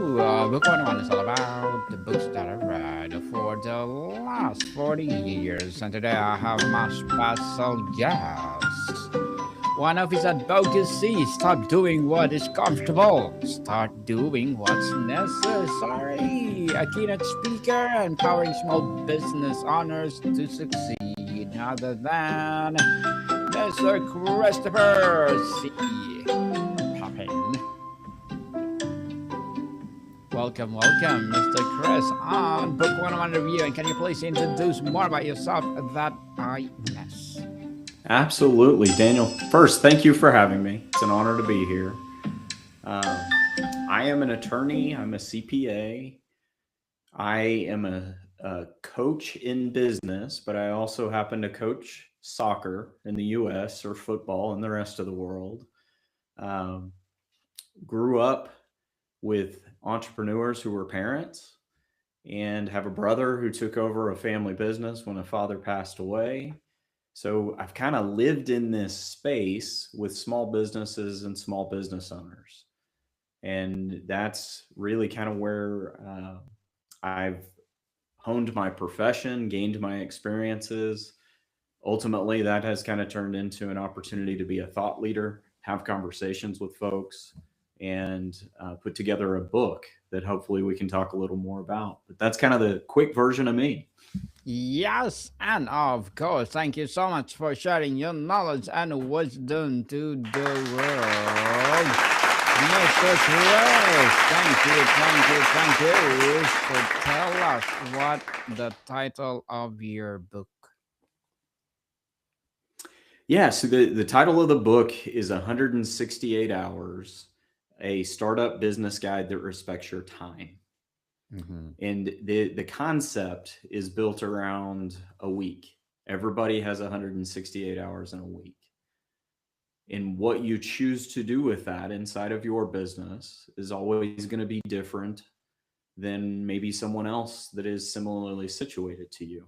Book 101 is all about the books that I've read for the last 40 years. And today I have my special guest. One of his advocacy: stop doing what is comfortable, start doing what's necessary. A keynote speaker empowering small business owners to succeed, other than Mr. Christopher C. Papin. Welcome, Mr. Chris, on Book 101 Review. And can you please introduce more about yourself that I miss? Absolutely, Daniel. First, thank you for having me. It's an honor to be here. Uh, I am an attorney, I'm a CPA, I am a coach in business, but I also happen to coach soccer in the US or football in the rest of the world. Um, Grew up with entrepreneurs who were parents and have a brother who took over a family business when a father passed away. So I've kind of lived in this space with small businesses and small business owners. And that's really kind of where I've honed my profession, gained my experiences. Ultimately, that has kind of turned into an opportunity to be a thought leader, have conversations with folks, and put together a book that hopefully we can talk a little more about. But that's kind of the quick version of me. Yes, and of course, thank you so much for sharing your knowledge and wisdom to the world. Mr. Chris, thank you. So tell us what the title of your book. Yeah, so the title of the book is 168 Hours, a startup business guide that respects your time. Mhm. And the concept is built around a week. Everybody has 168 hours in a week. And what you choose to do with that inside of your business is always going to be different than maybe someone else that is similarly situated to you.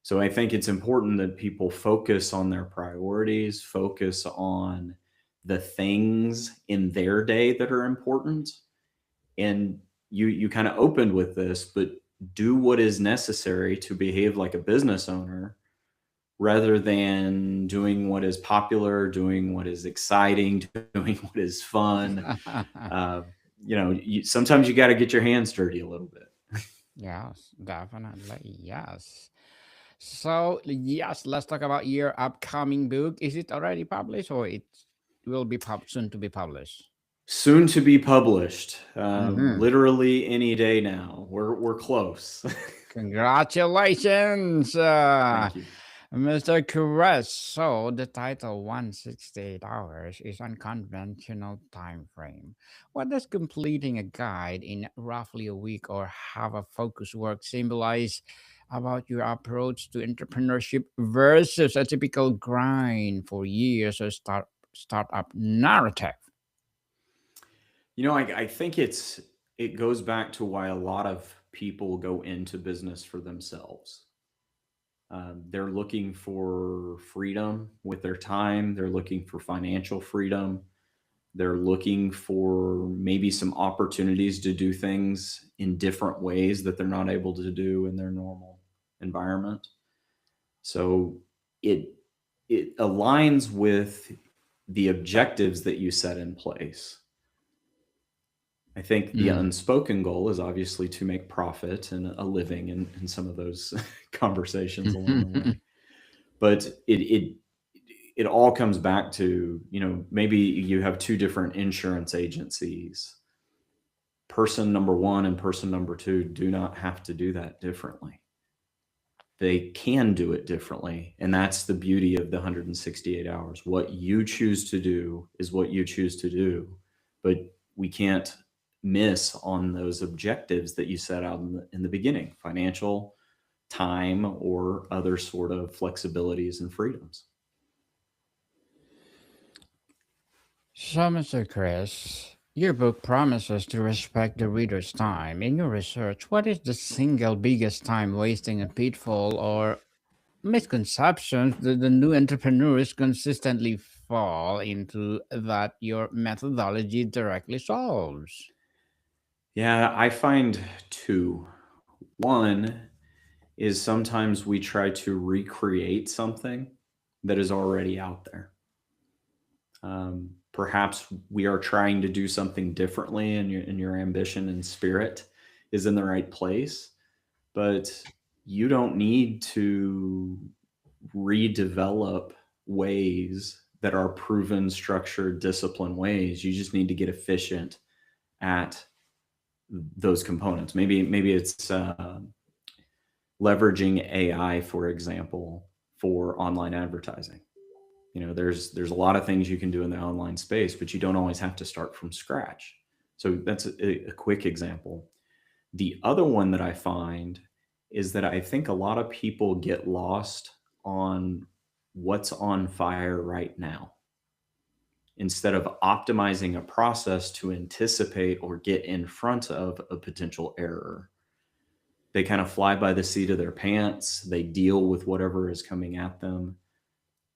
So I think it's important that people focus on their priorities, focus on the things in their day that are important. And you kind of opened with this, but do what is necessary to behave like a business owner rather than doing what is popular, doing what is exciting, doing what is fun. Uh, Sometimes you got to get your hands dirty a little bit. Yes, definitely. Yes. So, yes, let's talk about your upcoming book. Is it already published or it will be soon to be published? Soon to be published, Mm-hmm. literally any day now. We're close. Congratulations, Thank you. Mr. Chris. So the title 168 hours is unconventional time frame. What does completing a guide in roughly a week or have a focus work symbolize about your approach to entrepreneurship versus a typical grind for years or startup narrative? I think it goes back to why a lot of people go into business for themselves. They're looking for freedom with their time. They're looking for financial freedom. They're looking for maybe some opportunities to do things in different ways that they're not able to do in their normal environment. So it it aligns with the objectives that you set in place. I think the Mm. unspoken goal is obviously to make profit and a living in some of those conversations along the way. But it all comes back to, maybe you have two different insurance agencies. Person number one and person number two do not have to do that differently. They can do it differently. And that's the beauty of the 168 hours. What you choose to do is what you choose to do. But we can't miss on those objectives that you set out in the beginning: financial, time, or other sort of flexibilities and freedoms. So, Mr. Chris, your book promises to respect the reader's time. In your research, what is the single biggest time wasting a pitfall or misconceptions that the new entrepreneurs consistently fall into that your methodology directly solves? Yeah, I find two. One is sometimes we try to recreate something that is already out there. Perhaps we are trying to do something differently, and your ambition and spirit is in the right place, but you don't need to redevelop ways that are proven, structured, disciplined ways. You just need to get efficient at those components. Maybe it's leveraging AI, for example, for online advertising. There's a lot of things you can do in the online space, but you don't always have to start from scratch. So that's a quick example. The other one that I find is that I think a lot of people get lost on what's on fire right now instead of optimizing a process to anticipate or get in front of a potential error. They kind of fly by the seat of their pants, they deal with whatever is coming at them.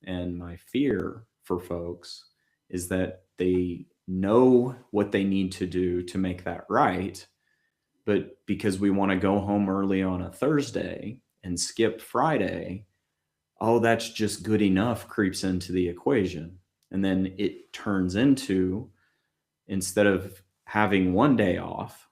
And my fear for folks is that they know what they need to do to make that right, but because we want to go home early on a Thursday and skip Friday, oh, that's just good enough creeps into the equation. And then it turns into, instead of having one day off,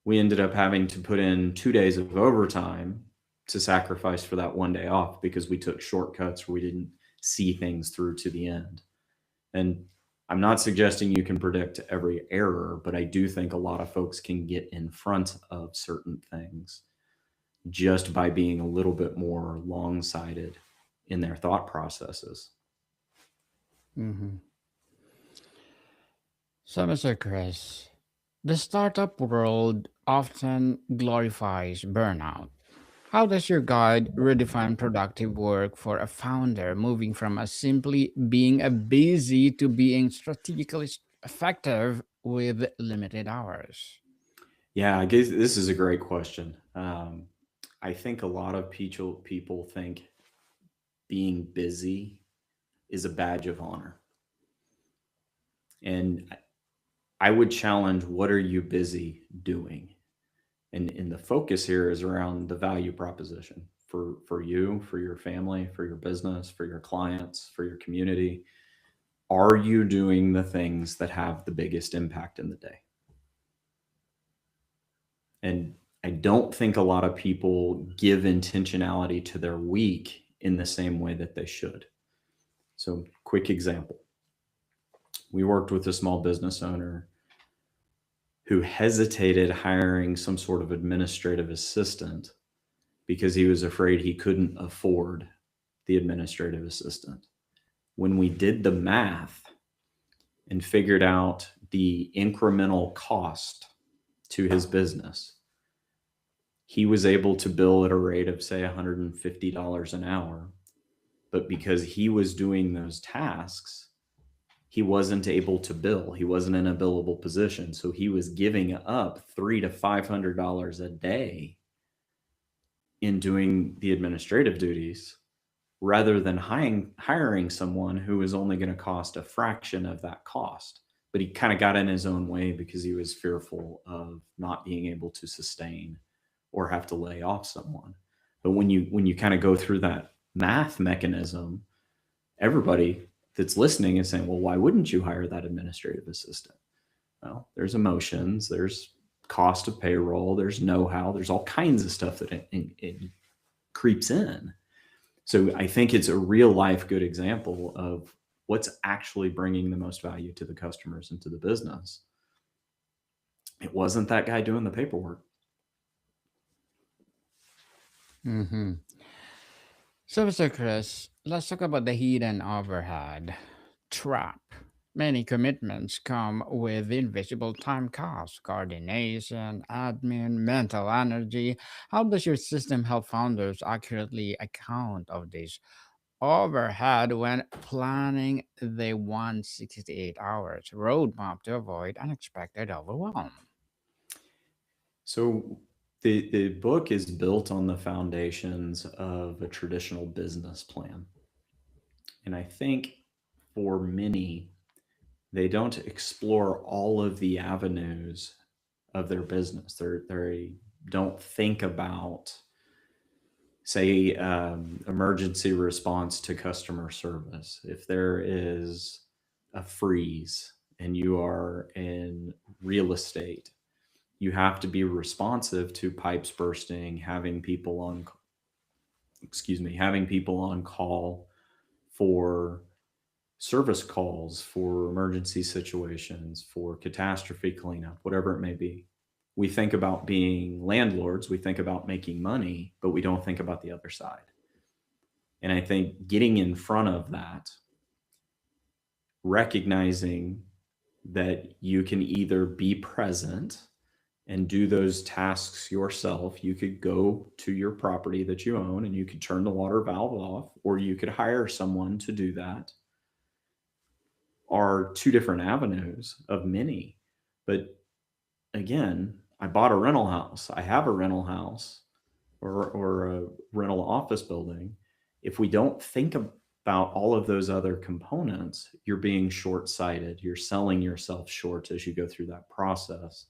we ended up having to put in 2 days of overtime to sacrifice for that one day off because we took shortcuts where we didn't see things through to the end. And I'm not suggesting you can predict every error, but I do think a lot of folks can get in front of certain things just by being a little bit more long sighted in their thought processes. Hmm. So, Mr. Chris, the startup world often glorifies burnout. How does your guide redefine productive work for a founder moving from a simply being a busy to being strategically effective with limited hours? Yeah, I guess this is a great question. I think a lot of people think being busy is a badge of honor. And I would challenge, what are you busy doing? And the focus here is around the value proposition for you, for your family, for your business, for your clients, for your community. Are you doing the things that have the biggest impact in the day? And I don't think a lot of people give intentionality to their week in the same way that they should. So, quick example, we worked with a small business owner who hesitated hiring some sort of administrative assistant because he was afraid he couldn't afford the administrative assistant. When we did the math and figured out the incremental cost to his business, he was able to bill at a rate of, say, $150 an hour. But because he was doing those tasks, he wasn't able to bill. He wasn't in a billable position. So he was giving up $300 to $500 a day in doing the administrative duties rather than hiring someone who was only going to cost a fraction of that cost. But he kind of got in his own way because he was fearful of not being able to sustain or have to lay off someone. But when you kind of go through that math mechanism, everybody that's listening is saying, well, why wouldn't you hire that administrative assistant? Well, there's emotions, there's cost of payroll, there's know-how, there's all kinds of stuff that it creeps in. So I think it's a real life good example of what's actually bringing the most value to the customers and to the business. It wasn't that guy doing the paperwork. Hmm. So, Mr. Chris, let's talk about the hidden overhead trap. Many commitments come with invisible time costs, coordination, admin, mental energy. How does your system help founders accurately account of this overhead when planning the 168 hours roadmap to avoid unexpected overwhelm? So the book is built on the foundations of a traditional business plan. And I think for many, they don't explore all of the avenues of their business. They don't think about, say, emergency response to customer service. If there is a freeze and you are in real estate, you have to be responsive to pipes bursting, having people on call for service calls, for emergency situations, for catastrophe cleanup, whatever it may be. We think about being landlords, we think about making money, but we don't think about the other side. And I think getting in front of that, recognizing that you can either be present and do those tasks yourself. You could go to your property that you own and you could turn the water valve off, or you could hire someone to do that, are two different avenues of many. But again, I bought a rental house. I have a rental house or a rental office building. If we don't think about all of those other components, you're being short sighted. You're selling yourself short as you go through that process.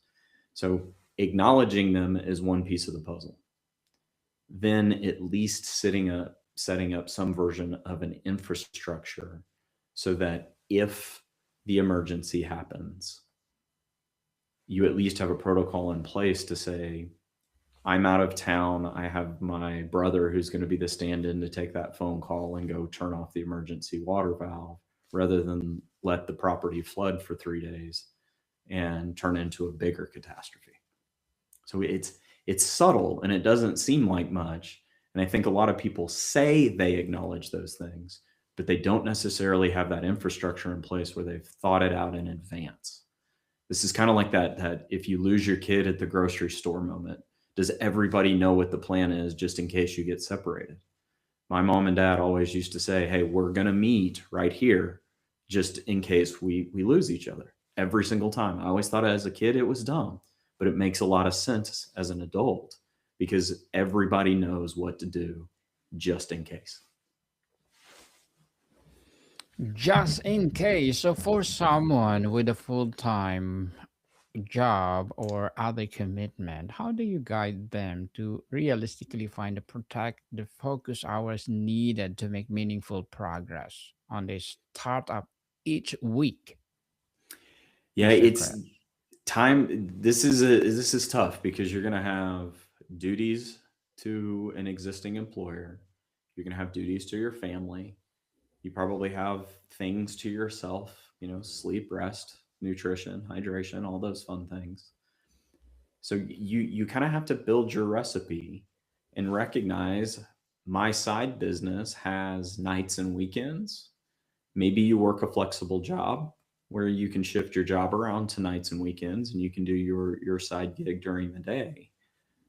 So acknowledging them is one piece of the puzzle. Then at least setting up some version of an infrastructure so that if the emergency happens, you at least have a protocol in place to say, I'm out of town. I have my brother who's going to be the stand in to take that phone call and go turn off the emergency water valve rather than let the property flood for 3 days and turn into a bigger catastrophe. So it's subtle and it doesn't seem like much. And I think a lot of people say they acknowledge those things, but they don't necessarily have that infrastructure in place where they've thought it out in advance. This is kind of like that if you lose your kid at the grocery store moment, does everybody know what the plan is just in case you get separated? My mom and dad always used to say, hey, we're going to meet right here just in case we lose each other every single time. I always thought as a kid it was dumb, but it makes a lot of sense as an adult because everybody knows what to do just in case. Just in case. So, for someone with a full time job or other commitment, how do you guide them to realistically find and protect the focus hours needed to make meaningful progress on this startup each week, Yeah, Mr. it's Chris? time. This is tough because you're going to have duties to an existing employer. You're going to have duties to your family. You probably have things to yourself, sleep, rest, nutrition, hydration, all those fun things. So you kind of have to build your recipe and recognize my side business has nights and weekends. Maybe you work a flexible job where you can shift your job around to nights and weekends and you can do your side gig during the day.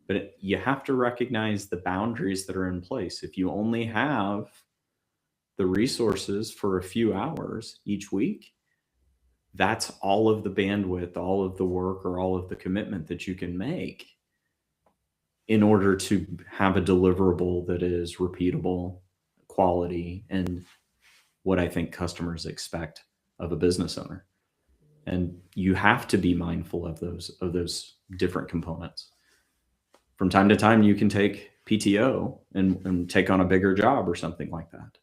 But you have to recognize the boundaries that are in place. If you only have the resources for a few hours each week, that's all of the bandwidth, all of the work, or all of the commitment that you can make in order to have a deliverable that is repeatable, quality, and what I think customers expect of a business owner. And you have to be mindful of those different components. From time to time, you can take PTO and take on a bigger job or something like that.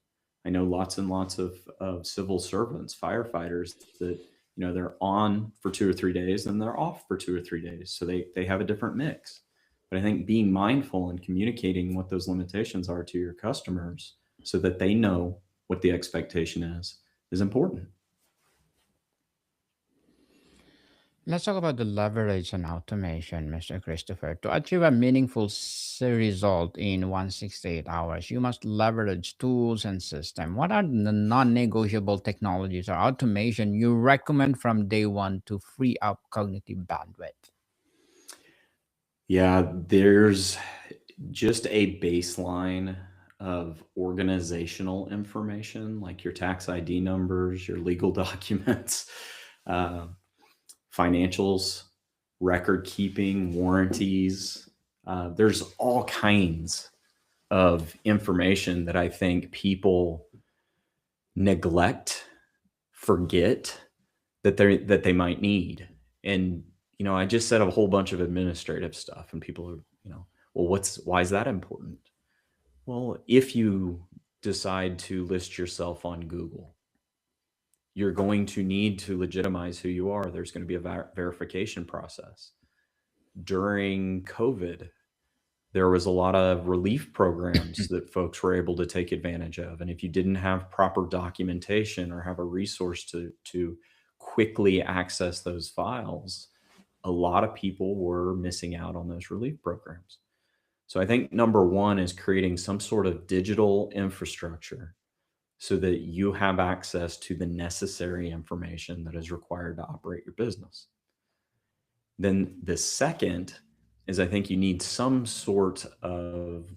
I know lots and lots of civil servants, firefighters that they're on for 2 or 3 days and they're off for 2 or 3 days. So they have a different mix. But I think being mindful and communicating what those limitations are to your customers so that they know what the expectation is important. Let's talk about the leverage and automation, Mr. Christopher. To achieve a meaningful result in 168 hours, you must leverage tools and system. What are the non-negotiable technologies or automation you recommend from day one to free up cognitive bandwidth? Yeah, there's just a baseline of organizational information like your tax ID numbers, your legal documents, uh, financials, record keeping, warranties. There's all kinds of information that I think people neglect, forget that they might need. And I just said a whole bunch of administrative stuff, and people are, well, why is that important? Well, if you decide to list yourself on Google, you're going to need to legitimize who you are. There's going to be a verification process. During COVID, there was a lot of relief programs that folks were able to take advantage of. And if you didn't have proper documentation or have a resource to quickly access those files, a lot of people were missing out on those relief programs. So I think number one is creating some sort of digital infrastructure so that you have access to the necessary information that is required to operate your business. Then the second is I think you need some sort of,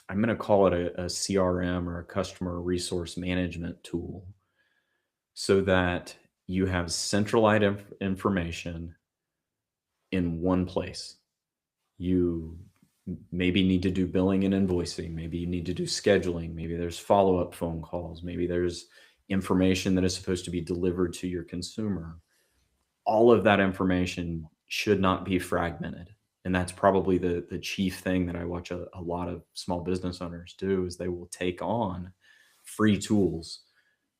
I'm going to call it a CRM or a customer resource management tool so that you have centralized information in one place. You maybe need to do billing and invoicing. Maybe you need to do scheduling. Maybe there's follow up phone calls. Maybe there's information that is supposed to be delivered to your consumer. All of that information should not be fragmented. And that's probably the chief thing that I watch a lot of small business owners do is they will take on free tools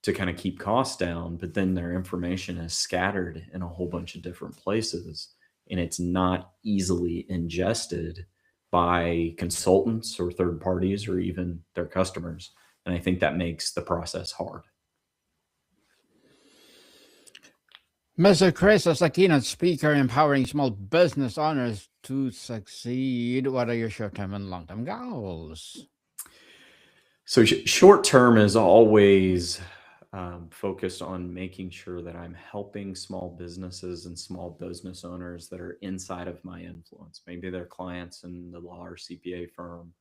to kind of keep costs down, but then their information is scattered in a whole bunch of different places and it's not easily ingested by consultants or third parties or even their customers. And I think that makes the process hard. Mr. Chris, as a keynote speaker empowering small business owners to succeed, what are your short-term and long-term goals? So short term is always focused on making sure that I'm helping small businesses and small business owners that are inside of my influence. Maybe they're clients in the law or CPA firm.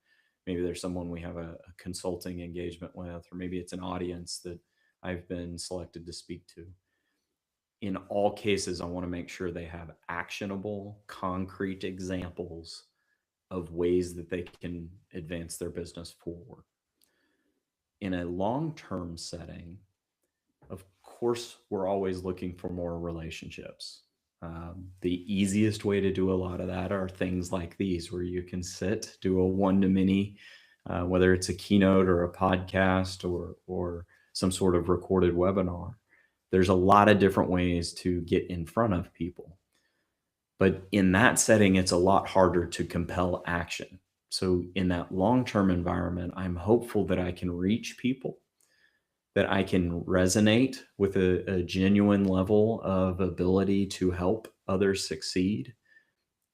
Maybe there's someone we have a consulting engagement with, or maybe it's an audience that I've been selected to speak to. In all cases, I want to make sure they have actionable, concrete examples of ways that they can advance their business forward. In a long term setting, of course, we're always looking for more relationships. The easiest way to do a lot of that are things like these, where you can sit, do a one to many, whether it's a keynote or a podcast or some sort of recorded webinar. There's a lot of different ways to get in front of people. But in that setting, it's a lot harder to compel action. So in that long-term environment, I'm hopeful that I can reach people, that I can resonate with a genuine level of ability to help others succeed.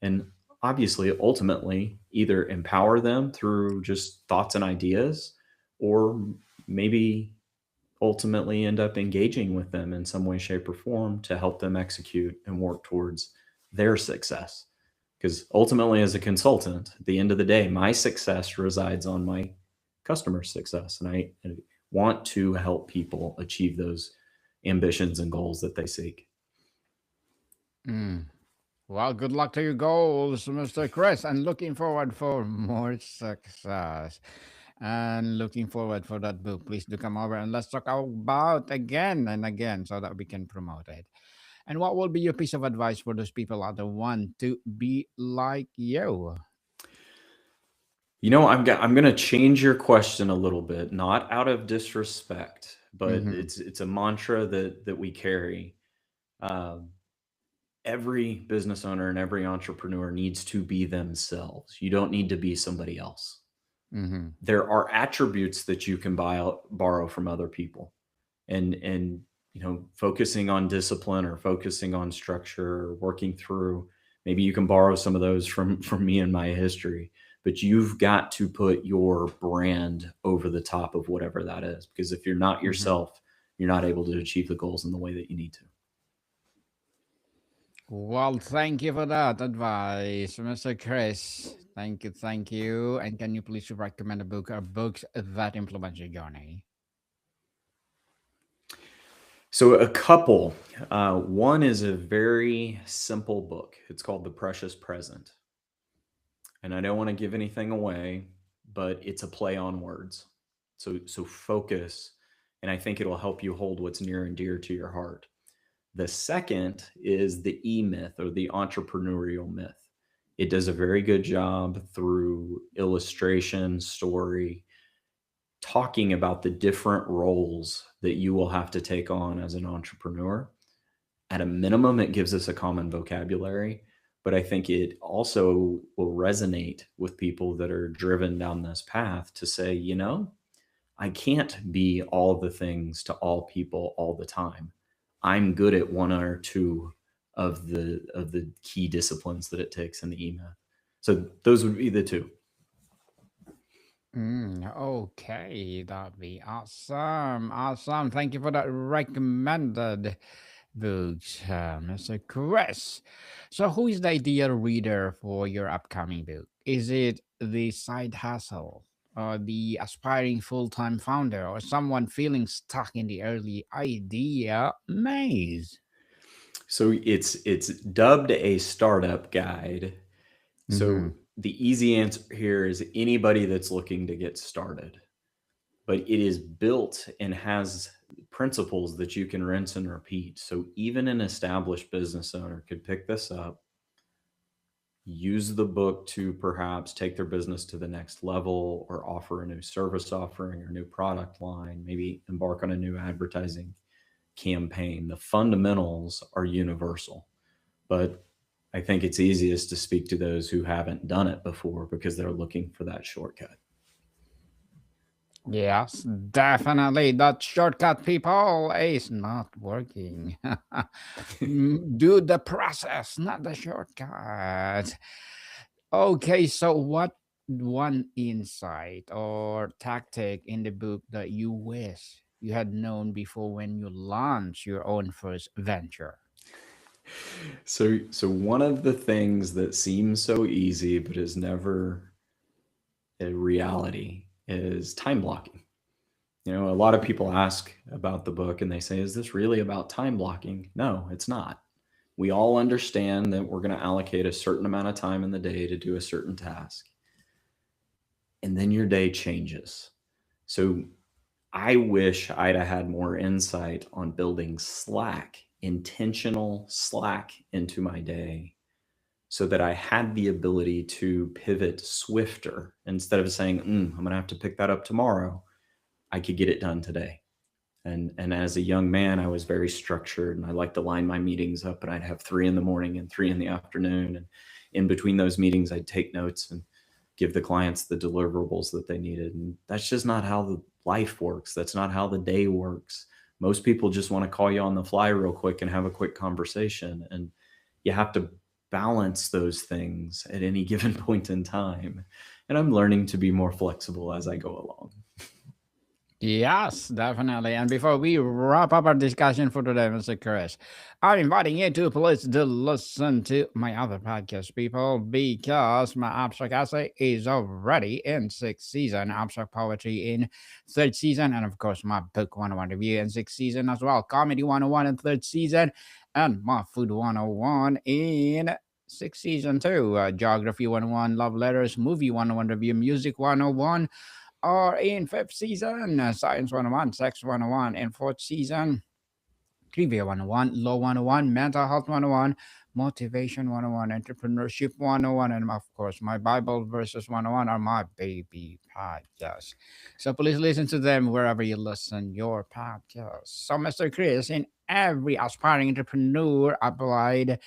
And obviously, ultimately, either empower them through just thoughts and ideas, or maybe ultimately end up engaging with them in some way, shape, or form to help them execute and work towards their success. Because ultimately, as a consultant, at the end of the day, my success resides on my customer's success. And I want to help people achieve those ambitions and goals that they seek. Mm. Well, good luck to your goals, Mr. Chris, and looking forward for more success. And looking forward for that book. Please do come over and let's talk about again and again so that we can promote it. And what will be your piece of advice for those people out there who want to be like you? I'm going to change your question a little bit, not out of disrespect, but Mm-hmm. it's a mantra that we carry. Um, every business owner and every entrepreneur needs to be themselves. You don't need to be somebody else. Mm-hmm. There are attributes that you can borrow from other people, and focusing on discipline or focusing on structure or working through. Maybe you can borrow some of those from me and my history, but you've got to put your brand over the top of whatever that is, because if you're not Mm-hmm. yourself, you're not able to achieve the goals in the way that you need to. Well, thank you for that advice, Mr. Chris. Thank you, thank you. And can you please recommend a book or books that influence your journey? So a couple. One is a very simple book. It's called The Precious Present. And I don't want to give anything away, but it's a play on words. So focus, and I think it'll help you hold what's near and dear to your heart. The second is the E myth or the entrepreneurial myth. It does a very good job through illustration, story, talking about the different roles that you will have to take on as an entrepreneur. At a minimum, it gives us a common vocabulary, but I think it also will resonate with people that are driven down this path to say, I can't be all the things to all people all the time. I'm good at one or two of the key disciplines that it takes in the EMAT. So those would be the two. Okay, that'd be awesome. Awesome. Thank you for that recommended books, Mr. Chris. So, who is the ideal reader for your upcoming book? Is it the side hustle, or the aspiring full time founder, or someone feeling stuck in the early idea maze? So it's dubbed a startup guide. So Mm-hmm. the easy answer here is anybody that's looking to get started. But it is built and has principles that you can rinse and repeat. So even an established business owner could pick this up, use the book to perhaps take their business to the next level or offer a new service offering or new product line, maybe embark on a new advertising campaign. The fundamentals are universal, but I think it's easiest to speak to those who haven't done it before because they're looking for that shortcut. Yes, definitely. That shortcut, people, is not working. Do the process, not the shortcut. Okay, so what one insight or tactic in the book that you wish you had known before when you launch your own first venture? So one of the things that seems so easy but is never a reality is time blocking. A lot of people ask about the book and they say, is this really about time blocking? No, it's not. We all understand that we're going to allocate a certain amount of time in the day to do a certain task. And then your day changes. So I wish I'd have had more insight on building Slack, intentional Slack into my day so that I had the ability to pivot swifter instead of saying, I'm going to have to pick that up tomorrow. I could get it done today. And as a young man, I was very structured and I liked to line my meetings up, and I'd have 3 in the morning and 3 in the afternoon. And in between those meetings, I'd take notes and give the clients the deliverables that they needed. And that's just not how the life works. That's not how the day works. Most people just want to call you on the fly real quick and have a quick conversation. And you have to balance those things at any given point in time. And I'm learning to be more flexible as I go along. Yes, definitely. And before we wrap up our discussion for today, Mr. Chris, I'm inviting you to please to listen to my other podcast, people, because my abstract essay is already in 6th season, abstract poetry in 3rd season, and of course my book 101 review in 6th season as well, comedy 101 in 3rd season, and my food 101 in 6th season too, geography 101, love letters, movie 101 review, music 101, or in 5th season, Science 101, Sex 101, in 4th season, Trivia 101, Law 101, Mental Health 101, Motivation 101, Entrepreneurship 101, and of course, my Bible Verses 101 are my baby podcasts. So please listen to them wherever you listen your podcast. So, Mr. Chris, in every aspiring entrepreneur applied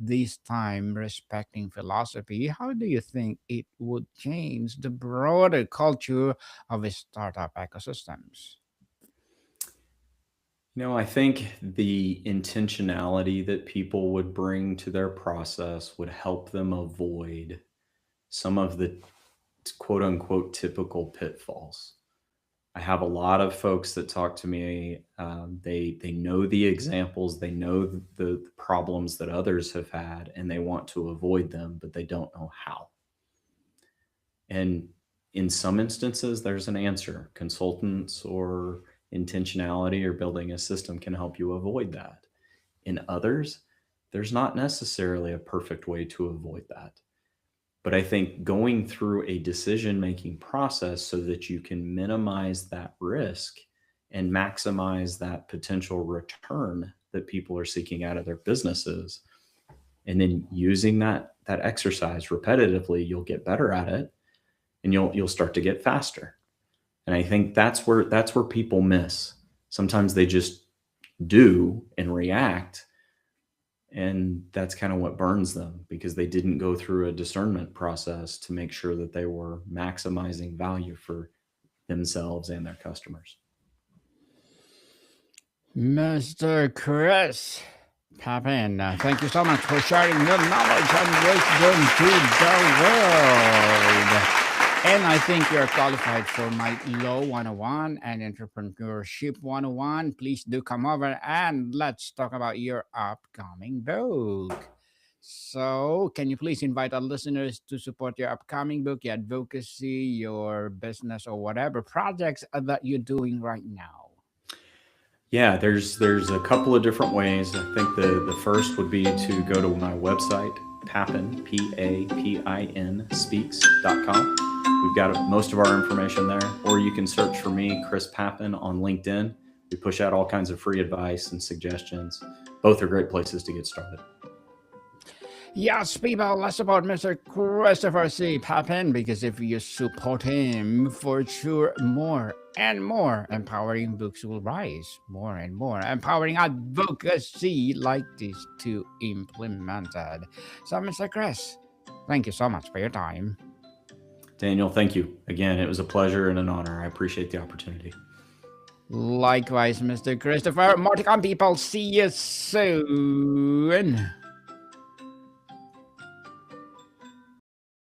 this time respecting philosophy, how do you think it would change the broader culture of startup ecosystems? I think the intentionality that people would bring to their process would help them avoid some of the quote unquote typical pitfalls. I have a lot of folks that talk to me. They know the examples, they know the problems that others have had, and they want to avoid them, but they don't know how. And in some instances, there's an answer. Consultants or intentionality or building a system can help you avoid that. In others, there's not necessarily a perfect way to avoid that. But I think going through a decision making process so that you can minimize that risk and maximize that potential return that people are seeking out of their businesses. And then using that exercise repetitively, you'll get better at it, and you'll start to get faster. And I think that's where people miss. Sometimes they just do and react, and that's kind of what burns them, because they didn't go through a discernment process to make sure that they were maximizing value for themselves and their customers. Mr. Chris Papin, thank you so much for sharing your knowledge and wisdom to the world. And I think you're qualified for my Law 101 and Entrepreneurship 101. Please do come over and let's talk about your upcoming book. So, can you please invite our listeners to support your upcoming book, your advocacy, your business, or whatever projects that you're doing right now? Yeah, there's a couple of different ways. I think the first would be to go to my website, Papin, Papin speaks.com. We've got most of our information there, or you can search for me, Chris Papin, on LinkedIn. We push out all kinds of free advice and suggestions. Both are great places to get started. Yes, people, let's support Mr. Christopher C. Papin, because if you support him, for sure, more and more empowering books will rise. More and more empowering advocacy like this to implemented. So, Mr. Chris, thank you so much for your time. Daniel, thank you. Again, it was a pleasure and an honor. I appreciate the opportunity. Likewise, Mr. Christopher. More to come, people. See you soon.